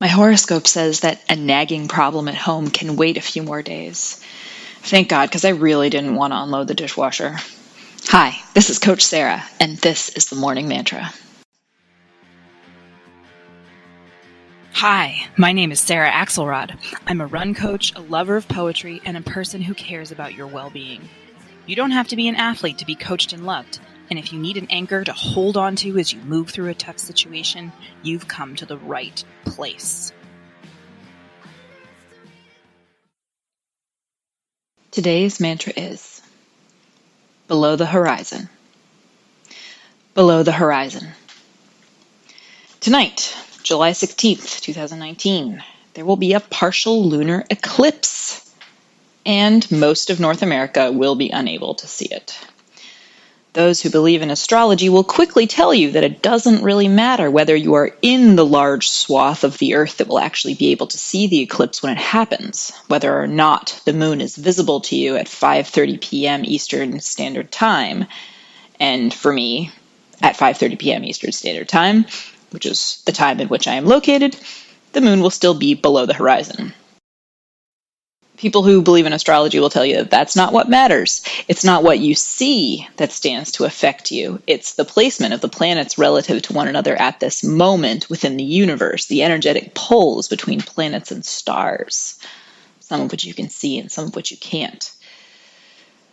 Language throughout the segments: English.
My horoscope says that a nagging problem at home can wait a few more days. Thank God, because I really didn't want to unload the dishwasher. Hi, this is Coach Sarah, and this is the Morning Mantra. Hi, my name is Sarah Axelrod. I'm a run coach, a lover of poetry, and a person who cares about your well-being. You don't have to be an athlete to be coached and loved, and if you need an anchor to hold on to as you move through a tough situation, you've come to the right place. Today's mantra is below the horizon. Below the horizon. Tonight, July 16th, 2019, there will be a partial lunar eclipse, and most of North America will be unable to see it. Those who believe in astrology will quickly tell you that it doesn't really matter whether you are in the large swath of the Earth that will actually be able to see the eclipse when it happens, whether or not the moon is visible to you at 5:30 p.m. Eastern Standard Time. And for me, at 5:30 p.m. Eastern Standard Time, which is the time in which I am located, the moon will still be below the horizon. People who believe in astrology will tell you that that's not what matters. It's not what you see that stands to affect you. It's the placement of the planets relative to one another at this moment within the universe, the energetic poles between planets and stars, some of which you can see and some of which you can't.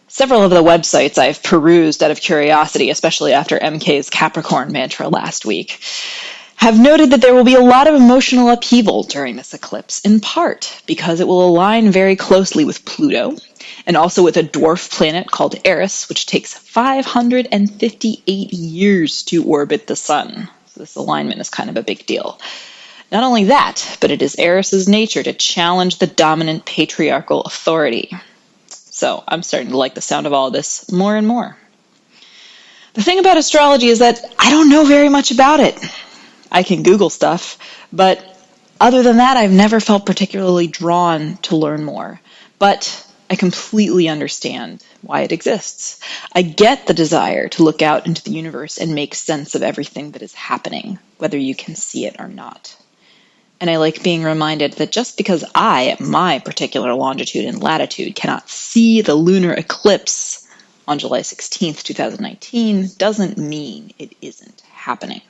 Several of the websites I've perused out of curiosity, especially after MK's Capricorn mantra last week, have noted that there will be a lot of emotional upheaval during this eclipse, in part because it will align very closely with Pluto, and also with a dwarf planet called Eris, which takes 558 years to orbit the sun. So this alignment is kind of a big deal. Not only that, but it is Eris's nature to challenge the dominant patriarchal authority. So I'm starting to like the sound of all of this more and more. The thing about astrology is that I don't know very much about it. I can Google stuff, but other than that, I've never felt particularly drawn to learn more. But I completely understand why it exists. I get the desire to look out into the universe and make sense of everything that is happening, whether you can see it or not. And I like being reminded that just because I, at my particular longitude and latitude, cannot see the lunar eclipse on July 16th, 2019, doesn't mean it isn't happening.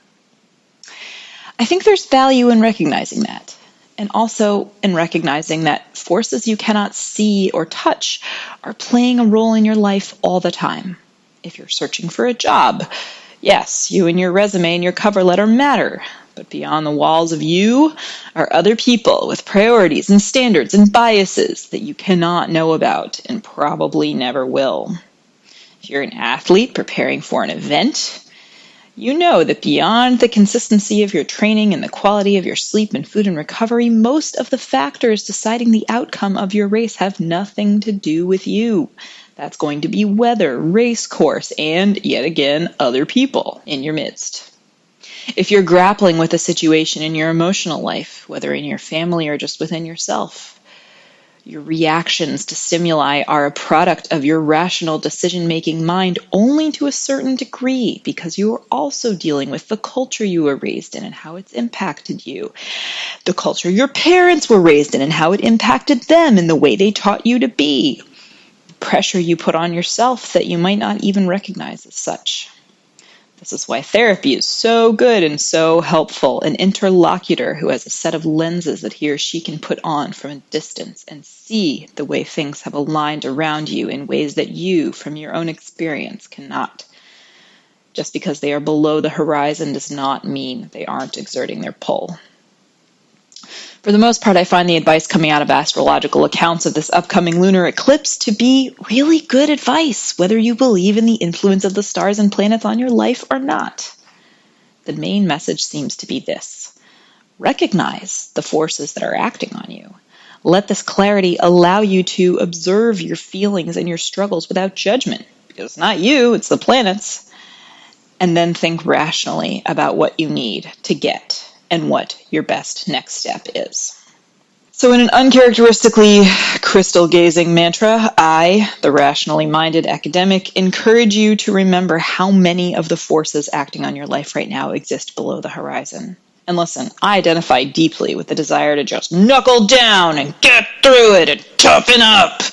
I think there's value in recognizing that, and also in recognizing that forces you cannot see or touch are playing a role in your life all the time. If you're searching for a job, yes, you and your resume and your cover letter matter, but beyond the walls of you are other people with priorities and standards and biases that you cannot know about and probably never will. If you're an athlete preparing for an event, you know that beyond the consistency of your training and the quality of your sleep and food and recovery, most of the factors deciding the outcome of your race have nothing to do with you. That's going to be weather, race course, and, yet again, other people in your midst. If you're grappling with a situation in your emotional life, whether in your family or just within yourself, your reactions to stimuli are a product of your rational decision-making mind only to a certain degree, because you are also dealing with the culture you were raised in and how it's impacted you, the culture your parents were raised in and how it impacted them and the way they taught you to be, the pressure you put on yourself that you might not even recognize as such. This is why therapy is so good and so helpful. An interlocutor who has a set of lenses that he or she can put on from a distance and see the way things have aligned around you in ways that you, from your own experience, cannot. Just because they are below the horizon does not mean they aren't exerting their pull. For the most part, I find the advice coming out of astrological accounts of this upcoming lunar eclipse to be really good advice, whether you believe in the influence of the stars and planets on your life or not. The main message seems to be this: recognize the forces that are acting on you. Let this clarity allow you to observe your feelings and your struggles without judgment, because it's not you, it's the planets. And then think rationally about what you need to get and what your best next step is. So in an uncharacteristically crystal-gazing mantra, I, the rationally minded academic, encourage you to remember how many of the forces acting on your life right now exist below the horizon. And listen, I identify deeply with the desire to just knuckle down and get through it and toughen up.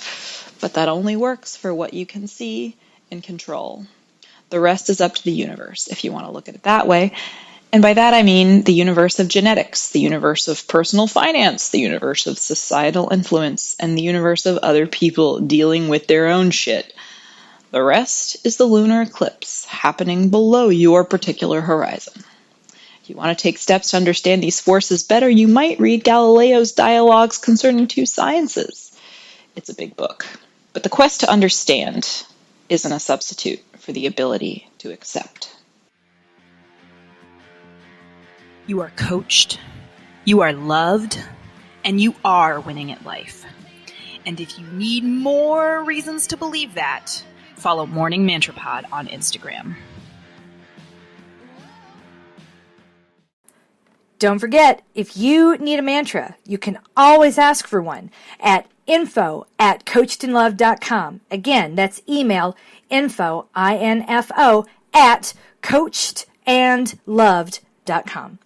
But that only works for what you can see and control. The rest is up to the universe, if you want to look at it that way. And by that I mean the universe of genetics, the universe of personal finance, the universe of societal influence, and the universe of other people dealing with their own shit. The rest is the lunar eclipse happening below your particular horizon. If you want to take steps to understand these forces better, you might read Galileo's Dialogues Concerning Two Sciences. It's a big book. But the quest to understand isn't a substitute for the ability to accept. You are coached, you are loved, and you are winning at life. And if you need more reasons to believe that, follow Morning Mantra Pod on Instagram. Don't forget, if you need a mantra, you can always ask for one at info@coachedandloved.com. Again, that's email info, INFO, @coachedandloved.com.